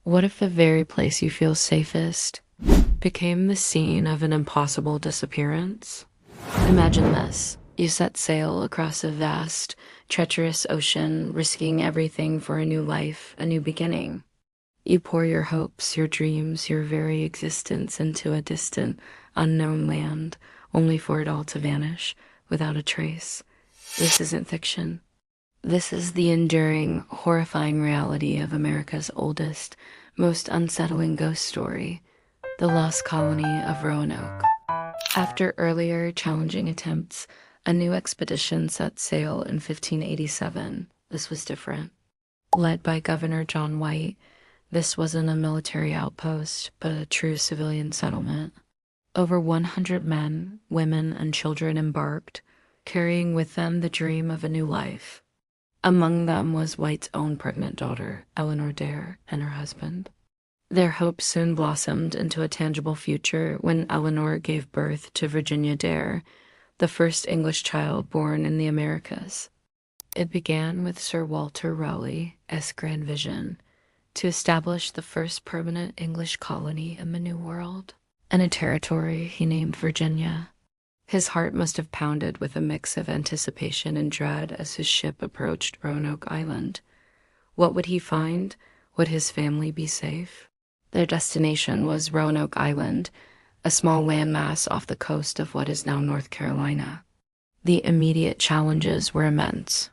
What if the very place you feel safest became the scene of an impossible disappearance? Imagine this. You set sail across a vast, treacherous ocean, risking everything for a new life, a new beginning. You pour your hopes, your dreams, your very existence into a distant, unknown land, only for it all to vanish without a trace. This isn't fiction. This is the enduring, horrifying reality of America's oldest, most unsettling ghost story, the Lost Colony of Roanoke. After earlier challenging attempts, a new expedition set sail in 1587. This was different. Led by Governor John White, this wasn't a military outpost, but a true civilian settlement. Over 100 men, women, and children embarked, carrying with them the dream of a new life. Among them was White's own pregnant daughter, Eleanor Dare, and her husband. Their hopes soon blossomed into a tangible future when Eleanor gave birth to Virginia Dare, the first English child born in the Americas. It began with Sir Walter Raleigh's grand vision to establish the first permanent English colony in the New World, and a territory he named Virginia. His heart must have pounded with a mix of anticipation and dread as his ship approached Roanoke Island. What would he find? Would his family be safe? Their destination was Roanoke Island, a small landmass off the coast of what is now North Carolina. The immediate challenges were immense.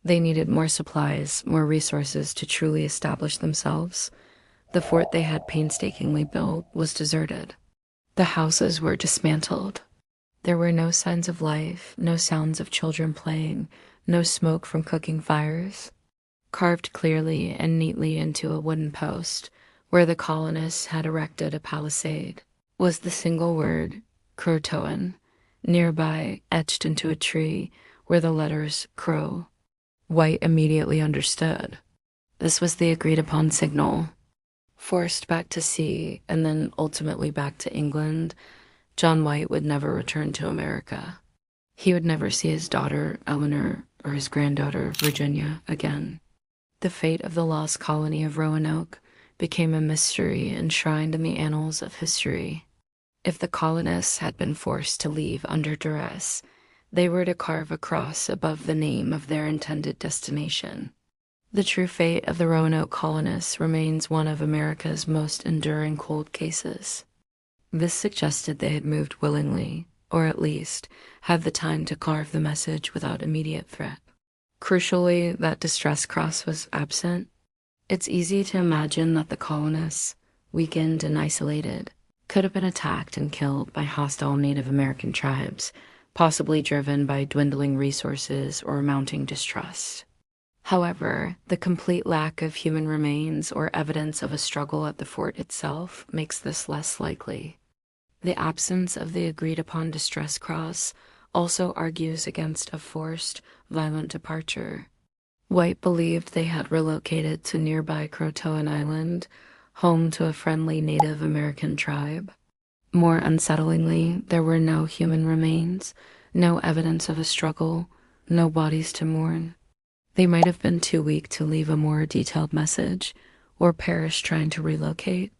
They needed more supplies, more resources to truly establish themselves. The fort they had painstakingly built was deserted. The houses were dismantled. There were no signs of life, no sounds of children playing, no smoke from cooking fires. Carved clearly and neatly into a wooden post, where the colonists had erected a palisade, was the single word, CROATOAN, nearby etched into a tree were the letters CROW. White immediately understood. This was the agreed-upon signal. Forced back to sea and then ultimately back to England, John White would never return to America. He would never see his daughter, Eleanor, or his granddaughter, Virginia, again. The fate of the lost colony of Roanoke became a mystery enshrined in the annals of history. If the colonists had been forced to leave under duress, they were to carve a cross above the name of their intended destination. The true fate of the Roanoke colonists remains one of America's most enduring cold cases. This suggested they had moved willingly, or at least had the time to carve the message without immediate threat. Crucially, that distress cross was absent. It's easy to imagine that the colonists, weakened and isolated, could have been attacked and killed by hostile Native American tribes, possibly driven by dwindling resources or mounting distrust. However, the complete lack of human remains or evidence of a struggle at the fort itself makes this less likely. The absence of the agreed-upon distress cross also argues against a forced, violent departure. White believed they had relocated to nearby CROATOAN Island, home to a friendly Native American tribe. More unsettlingly, there were no human remains, no evidence of a struggle, no bodies to mourn. They might have been too weak to leave a more detailed message, or perish trying to relocate.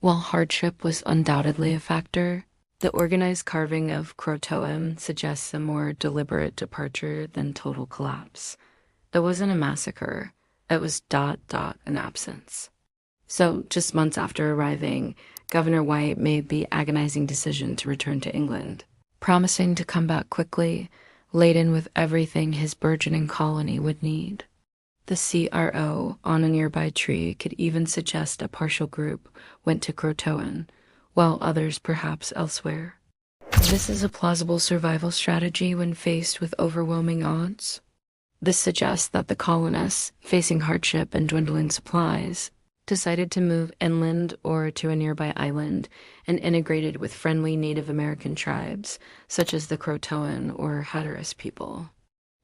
While hardship was undoubtedly a factor, the organized carving of CROATOAN suggests a more deliberate departure than total collapse. It wasn't a massacre, it was ... an absence. So, just months after arriving, Governor White made the agonizing decision to return to England, promising to come back quickly, laden with everything his burgeoning colony would need. The CRO on a nearby tree could even suggest a partial group went to CROATOAN, while others perhaps elsewhere. This is a plausible survival strategy when faced with overwhelming odds. This suggests that the colonists, facing hardship and dwindling supplies, decided to move inland or to a nearby island and integrated with friendly Native American tribes, such as the CROATOAN or Hatteras people.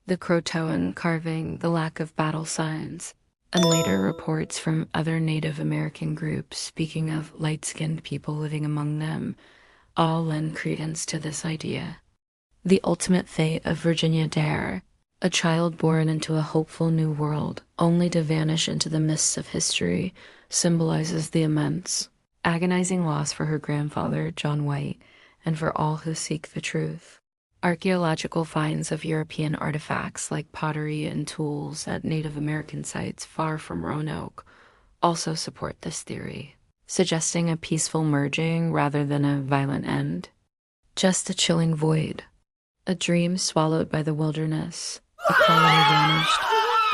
The CROATOAN carving, the lack of battle signs, and later reports from other Native American groups speaking of light-skinned people living among them, all lend credence to this idea. The ultimate fate of Virginia Dare, a child born into a hopeful new world, only to vanish into the mists of history, symbolizes the immense, agonizing loss for her grandfather, John White, and for all who seek the truth. Archaeological finds of European artifacts like pottery and tools at Native American sites far from Roanoke also support this theory, suggesting a peaceful merging rather than a violent end. Just a chilling void, a dream swallowed by the wilderness, a colony vanished,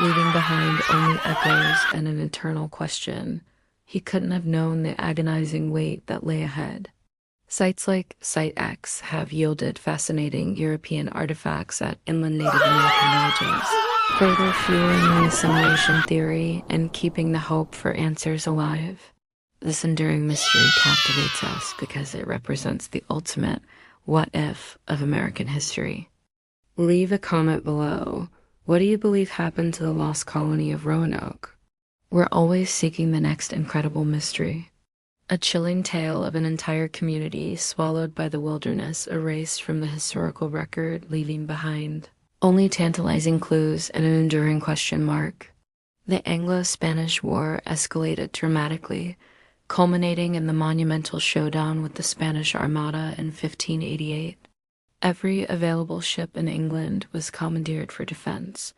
leaving behind only echoes and an eternal question. He couldn't have known the agonizing weight that lay ahead. Sites like Site X have yielded fascinating European artifacts at inland Native American villages, further fueling the assimilation theory and keeping the hope for answers alive. This enduring mystery captivates us because it represents the ultimate what if of American history. Leave a comment below. What do you believe happened to the lost colony of Roanoke? We're always seeking the next incredible mystery. A chilling tale of an entire community swallowed by the wilderness, erased from the historical record, leaving behind only tantalizing clues and an enduring question mark. The Anglo-Spanish War escalated dramatically, culminating in the monumental showdown with the Spanish Armada in 1588. Every available ship in England was commandeered for defense,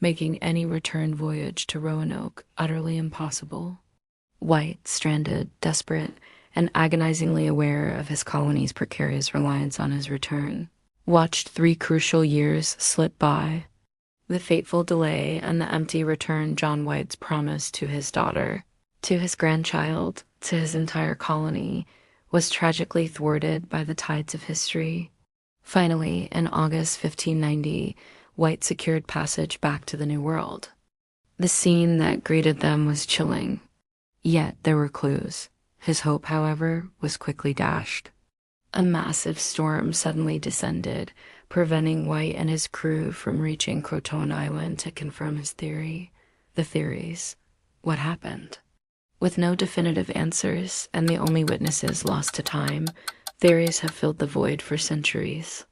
making any return voyage to Roanoke utterly impossible. White, stranded, desperate, and agonizingly aware of his colony's precarious reliance on his return, watched 3 crucial years slip by. The fateful delay and the empty return John White's promise to his daughter, to his grandchild, to his entire colony, was tragically thwarted by the tides of history. Finally, in August 1590, White secured passage back to the New World. The scene that greeted them was chilling. Yet there were clues. His hope, however, was quickly dashed. A massive storm suddenly descended, preventing White and his crew from reaching CROATOAN Island to confirm his theory. The theories. What happened? With no definitive answers and the only witnesses lost to time, theories have filled the void for centuries.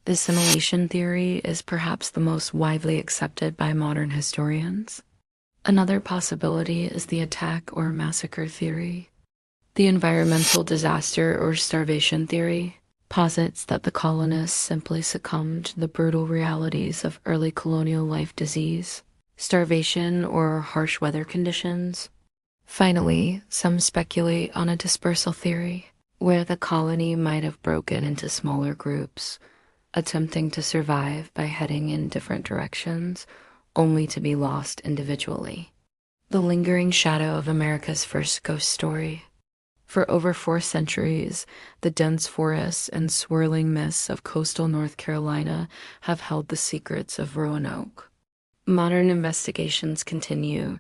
The assimilation theory is perhaps the most widely accepted by modern historians. Another possibility is the attack or massacre theory. The environmental disaster or starvation theory posits that the colonists simply succumbed to the brutal realities of early colonial life disease, starvation, or harsh weather conditions. Finally, some speculate on a dispersal theory, where the colony might have broken into smaller groups, attempting to survive by heading in different directions, only to be lost individually. The lingering shadow of America's first ghost story. For over 4 centuries, the dense forests and swirling mists of coastal North Carolina have held the secrets of Roanoke. Modern investigations continue,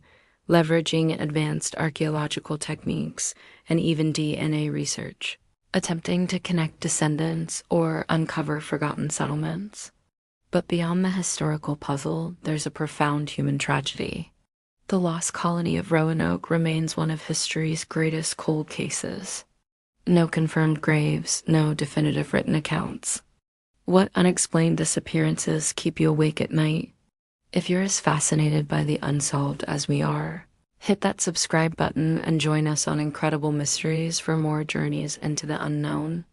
leveraging advanced archaeological techniques and even DNA research, attempting to connect descendants or uncover forgotten settlements. But beyond the historical puzzle, there's a profound human tragedy. The lost colony of Roanoke remains one of history's greatest cold cases. No confirmed graves, no definitive written accounts. What unexplained disappearances keep you awake at night? If you're as fascinated by the unsolved as we are, hit that subscribe button and join us on Incredible Mysteries for more journeys into the unknown.